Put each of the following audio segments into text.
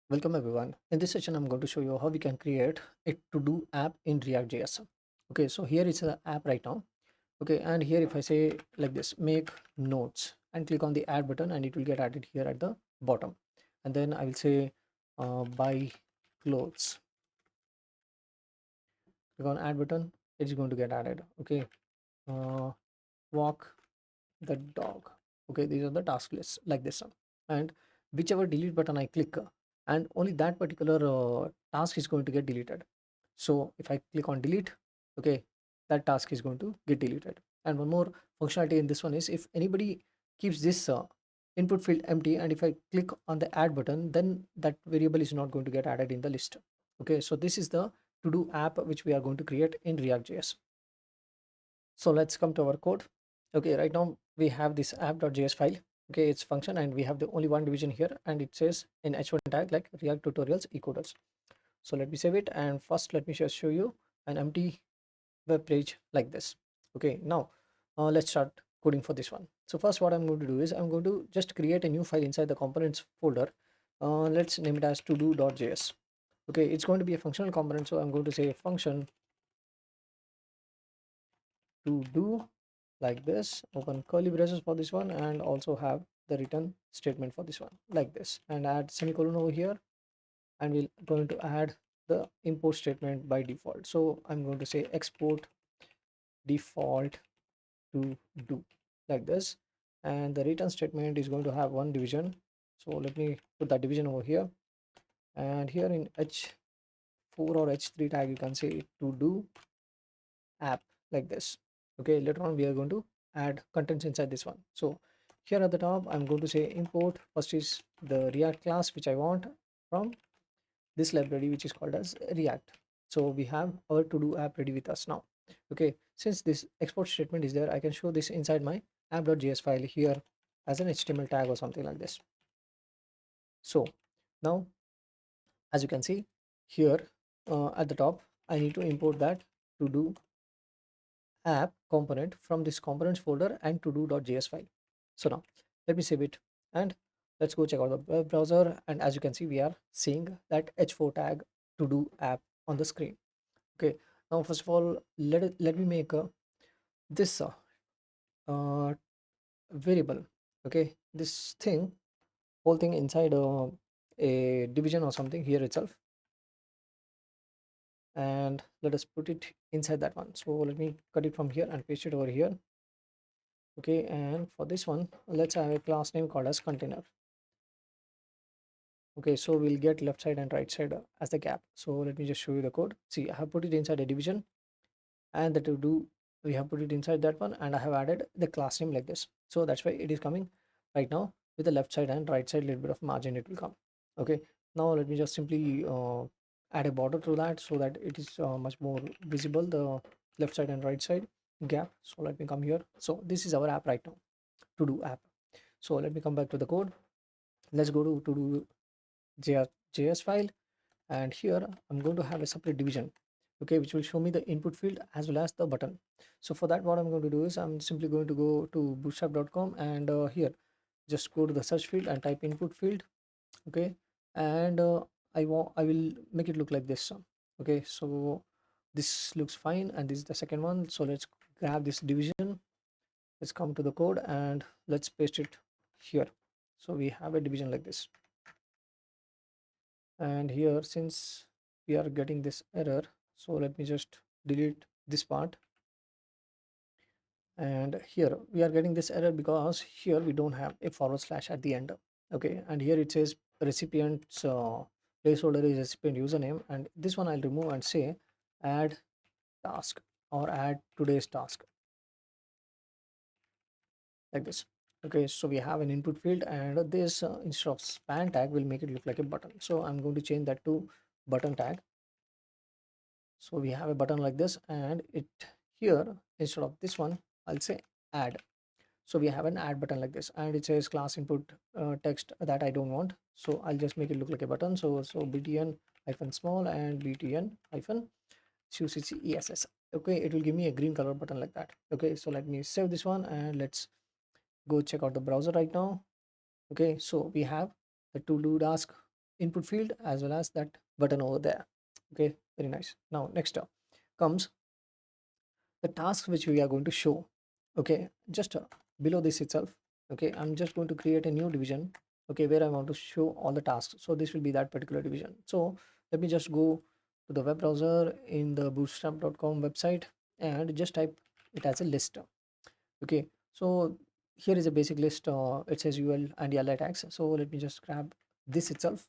Welcome everyone. In this session, I'm going to show you how we can create a to-do app in React.js. Okay, so here is an app right now. Okay, and here if I say like this, make notes and click on the add button and it will get added here at the bottom. And then I will say buy clothes. Click on add button, it's going to get added. Okay, uh, walk the dog. Okay, these are the task lists like this one. And whichever delete button I click, and only that particular task is going to get deleted. So if I click on delete, okay, that task is going to get deleted. And one more functionality in this one is if anybody keeps this input field empty and if I click on the add button, then that variable is not going to get added in the list. Okay, so this is the to do app which we are going to create in React.js. So let's come to our code. Okay, right now we have this app.js file. Okay, it's function and we have the only one division here and it says in h1 tag like React tutorials eCoders. So let me save it and first let me just show you an empty web page like this. Okay, now let's start coding for this one. So first what I'm going to do is I'm going to just create a new file inside the components folder. Let's name it as todo.js. Okay, it's going to be a functional component, so I'm going to say function to do like this, open curly braces for this one, and also have the return statement for this one like this, and add semicolon over here, and we're going to add the import statement by default. So I'm going to say export default to do like this, and the return statement is going to have one division. So let me put that division over here, and here in h4 or h3 tag you can say to do app like this. Okay, later on we are going to add contents inside this one. So here at the top I'm going to say import first is the React class which I want from this library which is called as React. So we have our to do app ready with us now. Okay, since this export statement is there, I can show this inside my app.js file here as an HTML tag or something like this. So now as you can see here at the top, I need to import that to do app component from this components folder and to do.js file. So now let me save it and let's go check out the web browser, and as you can see we are seeing that h4 tag to do app on the screen. Okay, now first of all let me make this uh, variable. Okay, this thing, whole thing inside a division or something here itself, and let us put it inside that one. So let me cut it from here and paste it over here. Okay, and for this one let's have a class name called as container. Okay, so we'll get left side and right side as the gap. So let me just show you the code. See, I have put it inside a division, and the to do, we have put it inside that one, and I have added the class name like this. So that's why it is coming right now with the left side and right side little bit of margin it will come. Okay, now let me just simply add a border to that so that it is much more visible, the left side and right side gap. So let me come here. So this is our app right now, to do app. So let me come back to the code. Let's go to do JS file, and here I'm going to have a separate division, okay, which will show me the input field as well as the button. So for that what I'm going to do is I'm simply going to go to bootstrap.com, and here just go to the search field and type input field. Okay, and I will make it look like this. Okay, so this looks fine, and this is the second one. So let's grab this division, let's come to the code and let's paste it here. So we have a division like this, and here since we are getting this error, so let me just delete this part. And here we are getting this error because here we don't have a forward slash at the end. Okay, and here it says recipient's placeholder is recipient username, and this one I'll remove and say add task or add today's task like this. Okay, so we have an input field, and this instead of span tag will make it look like a button, so I'm going to change that to button tag. So we have a button like this, and it here instead of this one I'll say add. So we have an add button like this, and it says class input text that I don't want, so I'll just make it look like a button. So btn hyphen small and btn hyphen ess. Okay, it will give me a green color button like that. Okay, so let me save this one and let's go check out the browser right now. Okay, so we have the to do task input field as well as that button over there. Okay, very nice. Now next up comes the tasks which we are going to show. Okay, just below this itself. Okay, I'm just going to create a new division, okay, where I want to show all the tasks. So this will be that particular division. So let me just go to the web browser in the bootstrap.com website and just type it as a list. Okay, so here is a basic list. It says UL and LI tags. So let me just grab this itself,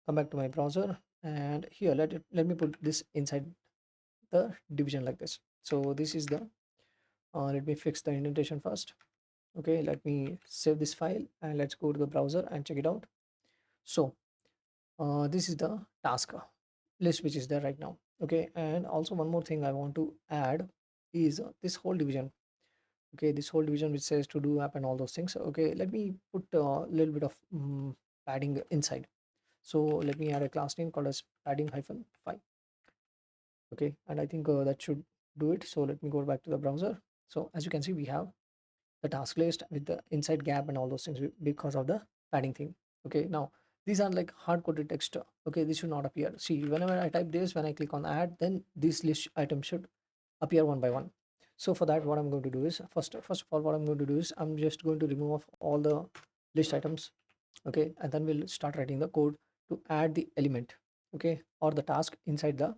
come back to my browser, and here let me put this inside the division like this. So this is the let me fix the indentation first. Okay, let me save this file and let's go to the browser and check it out. So this is the task list which is there right now. Okay, and also one more thing I want to add is this whole division. Okay, this whole division which says to do app and all those things. Okay, let me put a little bit of padding inside. So let me add a class name called as padding hyphen 5. Okay, and I think that should do it. So let me go back to the browser. So as you can see, we have the task list with the inside gap and all those things because of the padding thing. Okay, now these are like hard coded text. Okay, this should not appear. See, whenever I type this, when I click on add, then this list item should appear one by one. So for that, what I'm going to do is first of all, what I'm going to do is I'm just going to remove off all the list items. Okay, and then we'll start writing the code to add the element, okay, or the task inside the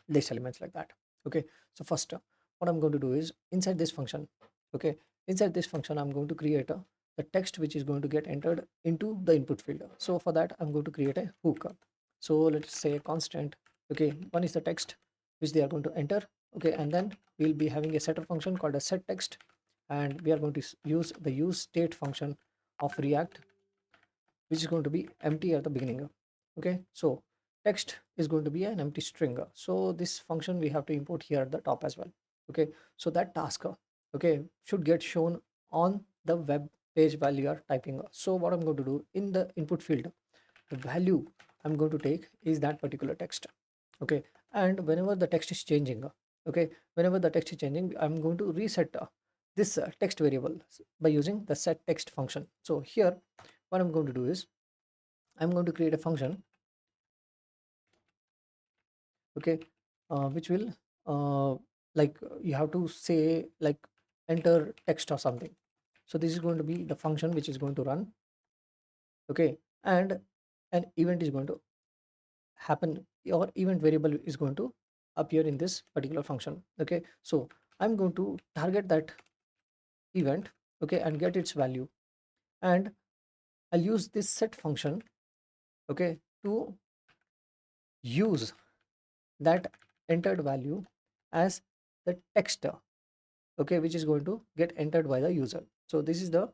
list elements like that. Okay, so first what I'm going to do is inside this function. Okay, inside this function I'm going to create the text which is going to get entered into the input field. So for that I'm going to create a hook. So let's say a constant. Okay, one is the text which they are going to enter. Okay, and then we'll be having a setter function called a set text, and we are going to use the use state function of React, which is going to be empty at the beginning. Okay, so text is going to be an empty string. So this function we have to import here at the top as well. Okay, so that task okay should get shown on the web page while you are typing. So what I'm going to do in the input field, the value I'm going to take is that particular text. Okay, and whenever the text is changing, okay, whenever the text is changing, I'm going to reset this text variable by using the set text function. So here what I'm going to do is I'm going to create a function, okay, which will you have to say like enter text or something. So this is going to be the function which is going to run. Okay, and an event is going to happen, or event variable is going to appear in this particular function. Okay, so I'm going to target that event, okay, and get its value, and I'll use this set function, okay, to use that entered value as the text, okay, which is going to get entered by the user. So this is the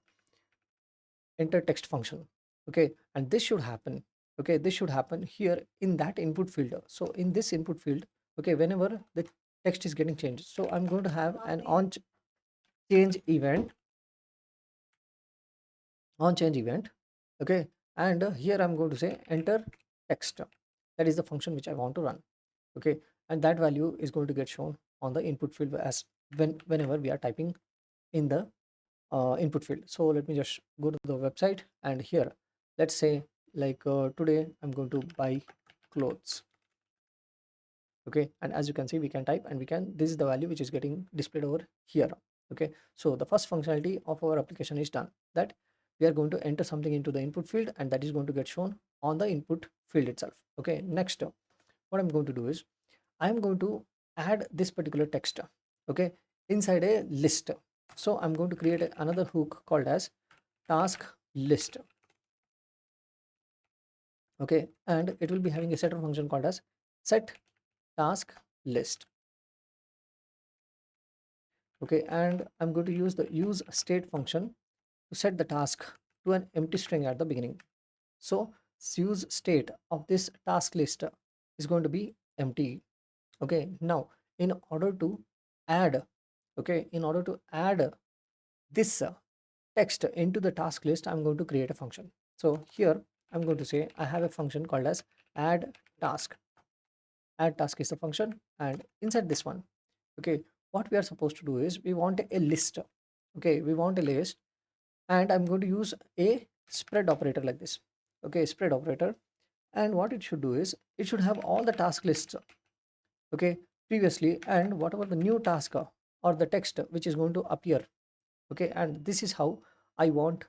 enter text function. Okay, and this should happen, okay, this should happen here in that input field. So in this input field, okay, whenever the text is getting changed, so I'm going to have an change event on change event. Okay, and here I'm going to say enter text. That is the function which I want to run. Okay, and that value is going to get shown on the input field as whenever we are typing in the input field. So let me just go to the website, and here let's say today I'm going to buy clothes. Okay, and as you can see, we can type and we can, this is the value which is getting displayed over here. Okay, so the first functionality of our application is done, that we are going to enter something into the input field, and that is going to get shown on the input field itself. Okay, next what I'm going to do is I'm going to add this particular text, okay, inside a list. So I'm going to create another hook called as task list. Okay, and it will be having a setter function called as set task list. Okay, and I'm going to use the use state function to set the task to an empty string at the beginning. So use state of this task list is going to be empty. Okay, now in order to add, okay, in order to add this text into the task list, I'm going to create a function. So here I'm going to say I have a function called as add task. Add task is the function, and inside this one, okay, what we are supposed to do is we want a list. Okay, we want a list, and I'm going to use a spread operator like this. Okay, spread operator. and what it should do is it should have all the task lists, okay, previously, and whatever the new task or the text which is going to appear, okay, and this is how I want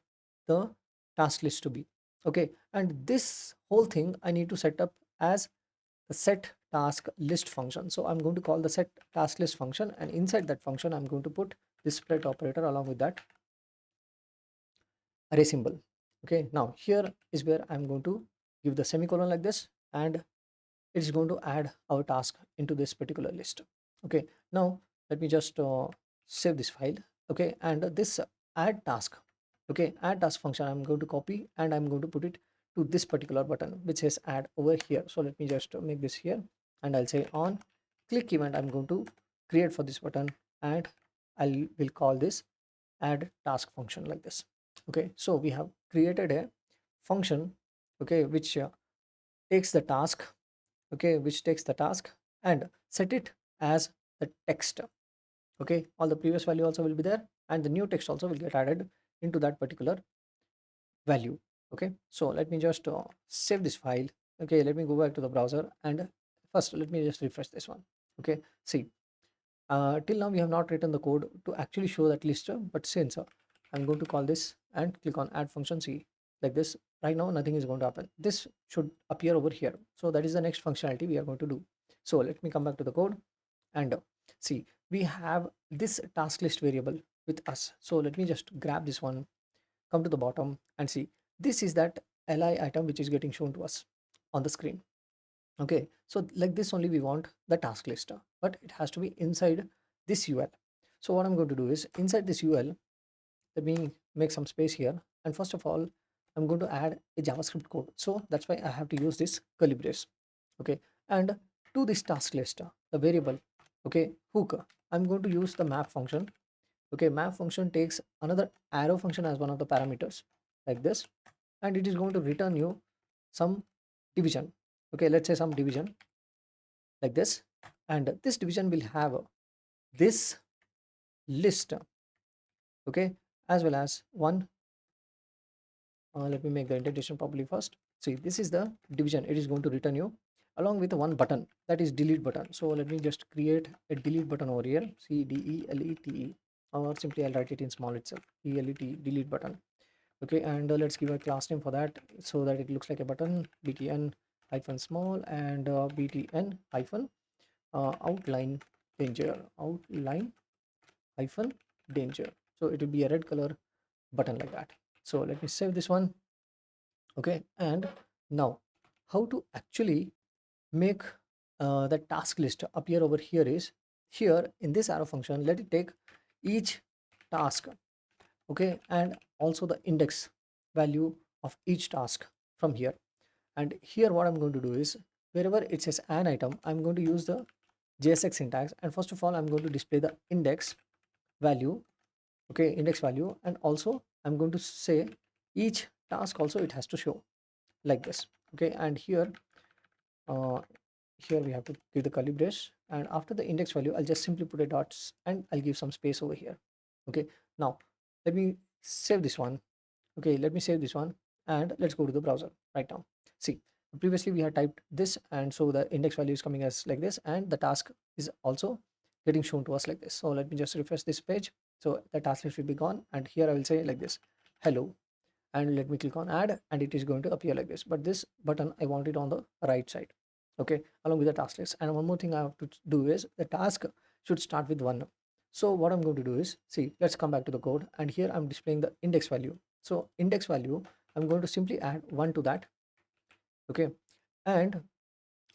the task list to be, okay, and this whole thing I need to set up as the set task list function. So I'm going to call the set task list function, and inside that function I'm going to put this spread operator along with that array symbol. Okay, now here is where I'm going to give the semicolon like this, and it's going to add our task into this particular list. Okay, now let me just save this file. Okay, and this add task, okay, add task function I'm going to copy and I'm going to put it to this particular button which says add over here. So let me just make this here, and I'll say on click event I'm going to create for this button, and I will call this add task function like this. Okay, so we have created a function, okay, which takes the task, okay, which takes the task and set it as the text. Okay, all the previous value also will be there, and the new text also will get added into that particular value. Okay, so let me just save this file. Okay, let me go back to the browser, and first let me just refresh this one. Okay, see, till now we have not written the code to actually show that list, but since I'm going to call this and click on add function, see, like this, right now nothing is going to happen. This should appear over here, so that is the next functionality we are going to do. So let me come back to the code, and see, we have this task list variable with us. So let me just grab this one, come to the bottom, and see, this is that li item which is getting shown to us on the screen. Okay, so like this only we want the task list, but it has to be inside this ul. So what I'm going to do is inside this ul, let me make some space here, and first of all I'm going to add a javascript code, so that's why I have to use this curly brace. Okay, and to this task list, the variable, okay, hook, I'm going to use the map function. Okay, map function takes another arrow function as one of the parameters like this, and it is going to return you some division. Okay, let's say some division like this, and this division will have this list, okay, as well as one, let me make the indentation properly first. See, this is the division it is going to return you, along with one button, that is delete button. So let me just create a delete button over here, CDELETE, or simply I'll write it in small itself, ELET, delete button. Okay, and let's give a class name for that so that it looks like a button, btn hyphen small, and btn hyphen outline danger, outline hyphen danger. So it will be a red color button like that. So let me save this one. Okay, and now how to actually make the task list appear over here is, here in this arrow function, let it take each task, okay, and also the index value of each task from here. And here what I'm going to do is, wherever it says an item, I'm going to use the JSX syntax, and first of all I'm going to display the index value, okay, index value, and also I'm going to say each task also it has to show like this. Okay, and uh, here we have to give the curly brace, and after the index value I'll just simply put a dots and I'll give some space over here. Okay, now let me save this one. Okay, let me save this one, and let's go to the browser right now. See, previously we had typed this, and so the index value is coming as like this, and the task is also getting shown to us like this. So let me just refresh this page, so the task list will be gone, and here I will say like this, hello, and let me click on add, and it is going to appear like this. But this button I want it on the right side, okay, along with the task list. And one more thing I have to do is the task should start with 1. So what I'm going to do is, see, let's come back to the code, and here I'm displaying the index value. So index value, I'm going to simply add 1 to that. Okay, and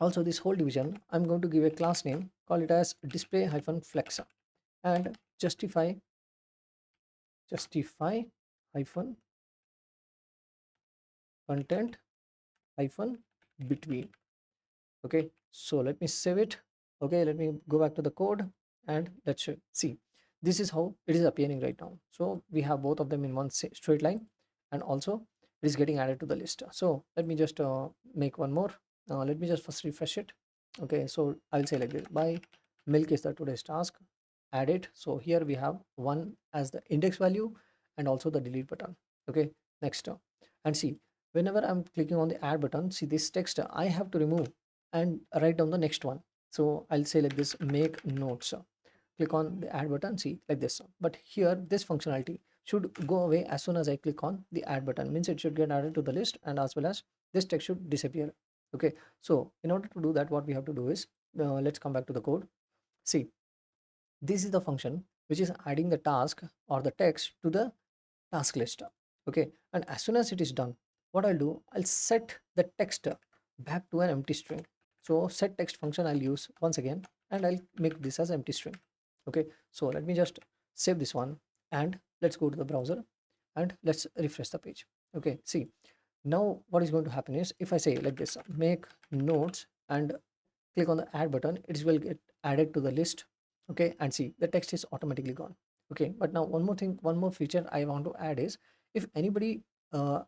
also this whole division I'm going to give a class name, call it as display hyphen flex, and justify hyphen content hyphen between. Okay, so let me save it. Okay, let me go back to the code, and let's see, this is how it is appearing right now. So we have both of them in one straight line, and also it is getting added to the list. So let me just make one more. Let me just first refresh it. Okay, so I'll say like this, by milk is the today's task, add it. So here we have 1 as the index value, and also the delete button. Okay, next and see, whenever I'm clicking on the add button, see this text I have to remove and write down the next one. So I'll say like this, make notes. Click on the add button, see like this. But here this functionality should go away as soon as I click on the add button, means it should get added to the list, and as well as this text should disappear. Okay, so in order to do that, what we have to do is, let's come back to the code. See, this is the function which is adding the task or the text to the task list. Okay, and as soon as it is done, what I'll do, I'll set the text back to an empty string. So set text function I'll use once again, and I'll make this as empty string. Okay, so let me just save this one, and let's go to the browser and let's refresh the page. Okay, see, now what is going to happen is, if I say like this, make notes, and click on the add button, it will get added to the list. Okay, and see the text is automatically gone. Okay, but now one more thing, one more feature I want to add is, if anybody uh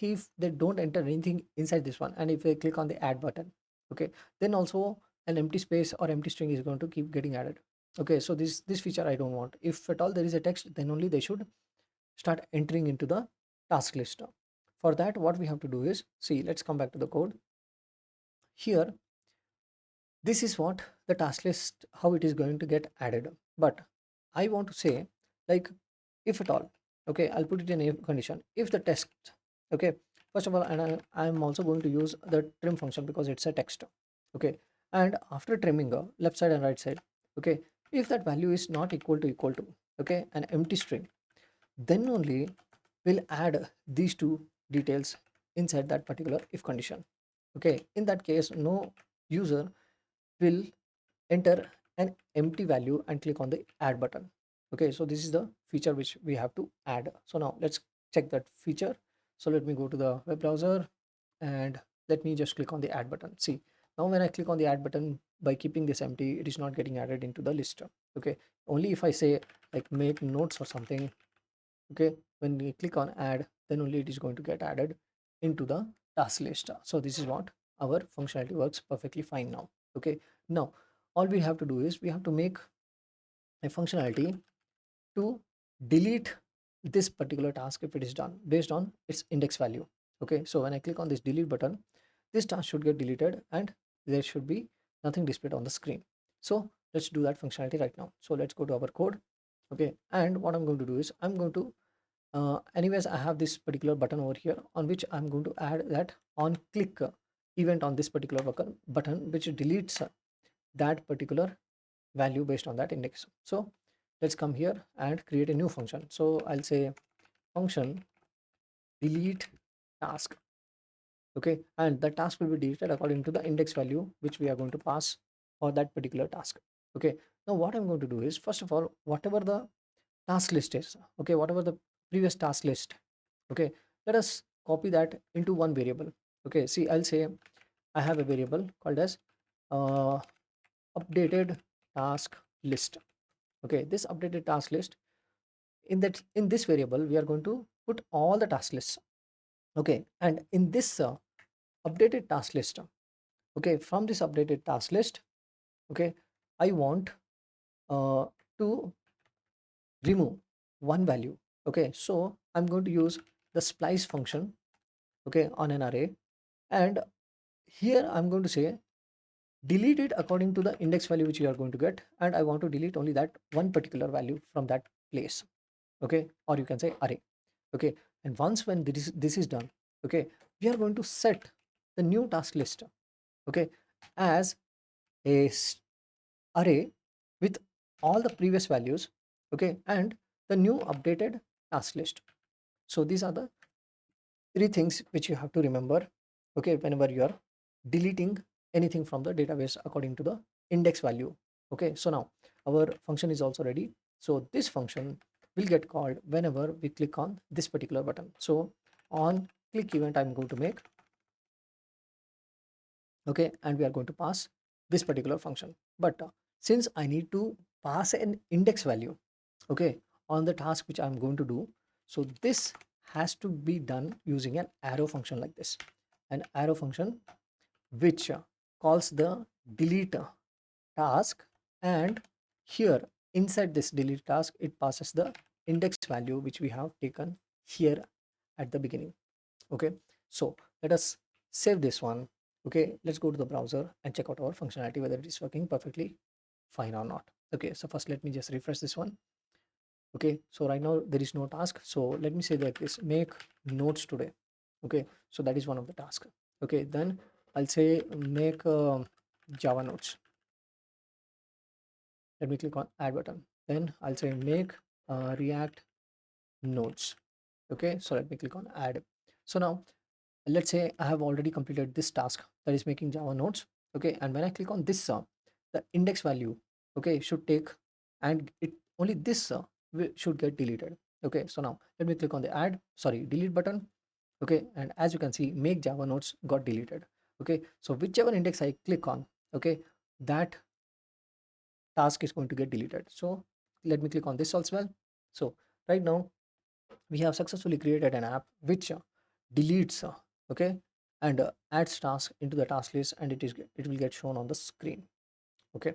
if they don't enter anything inside this one, and if they click on the add button, okay, then also an empty space or empty string is going to keep getting added. Okay, so this feature I don't want. If at all there is a text, then only they should start entering into the task list. For that, what we have to do is, see, let's come back to the code. Here, this is what the task list, how it is going to get added. But I want to say, like, if at all, okay, I'll put it in a condition, if the text, okay, first of all, and I'm also going to use the trim function because it's a text. Okay, and after trimming left side and right side, okay, if that value is not equal to, okay, an empty string, then only we'll add these two details inside that particular if condition. Okay, in that case, no user will enter an empty value and click on the add button. Okay, so this is the feature which we have to add. So now let's check that feature. So let me go to the web browser, and let me just click on the add button. See, now when I click on the add button, by keeping this empty, it is not getting added into the list. Okay, only if I say like make notes or something, okay, when we click on add, then only it is going to get added into the task list. So this is what our functionality works perfectly fine now. Okay, now all we have to do is, we have to make a functionality to delete this particular task if it is done based on its index value. Okay, so when I click on this delete button, this task should get deleted and there should be nothing displayed on the screen. So let's do that functionality right now. So let's go to our code. Okay, and what I'm going to do is, I'm going to anyways, I have this particular button over here on which I'm going to add that on click event on this particular button which deletes that particular value based on that index. So let's come here and create a new function. So I'll say function delete task. Okay, and the task will be deleted according to the index value which we are going to pass for that particular task. Okay, now what I'm going to do is, first of all, whatever the task list is, okay, whatever the previous task list, okay, let us copy that into one variable. Okay, see, I'll say I have a variable called as uh, updated task list. Okay, this updated task list, in this variable we are going to put all the task lists. Okay, and in this updated task list, okay, from this updated task list, okay, I want uh, to remove one value. Okay, so I'm going to use the splice function, okay, on an array, and here I'm going to say delete it according to the index value which you are going to get, and I want to delete only that one particular value from that place. Okay, or you can say array. Okay, and once when this is done, okay, we are going to set the new task list, okay, as a array with all the previous values, okay, and the new updated task list. So these are the three things which you have to remember, okay, whenever you are deleting anything from the database according to the index value. Okay, so now our function is also ready. So this function will get called whenever we click on this particular button. So on click event I'm going to make, okay, and we are going to pass this particular function. But since I need to pass an index value, okay, on the task which I'm going to do, so this has to be done using an arrow function like this, an arrow function which calls the delete task, and here inside this delete task it passes the index value which we have taken here at the beginning. Okay, So let us save this one. Okay, let's go to the browser and check out our functionality whether it is working perfectly fine or not. Okay, so first let me just refresh this one. Okay, so right now there is no task, so let me say like this: make notes today. Okay, so that is one of the tasks. Okay, then I'll say make Java notes. Let me click on add button. Then I'll say make React nodes. Okay, so let me click on add. So now let's say I have already completed this task, that is making Java nodes. Okay, and when I click on this the index value, okay, should take, and it only this should get deleted. Okay, so now let me click on the delete button. Okay, and as you can see, make Java nodes got deleted. Okay, so whichever index I click on, okay, that task is going to get deleted. So let me click on this also well. So right now we have successfully created an app which deletes okay, and adds task into the task list, and it will get shown on the screen. Okay,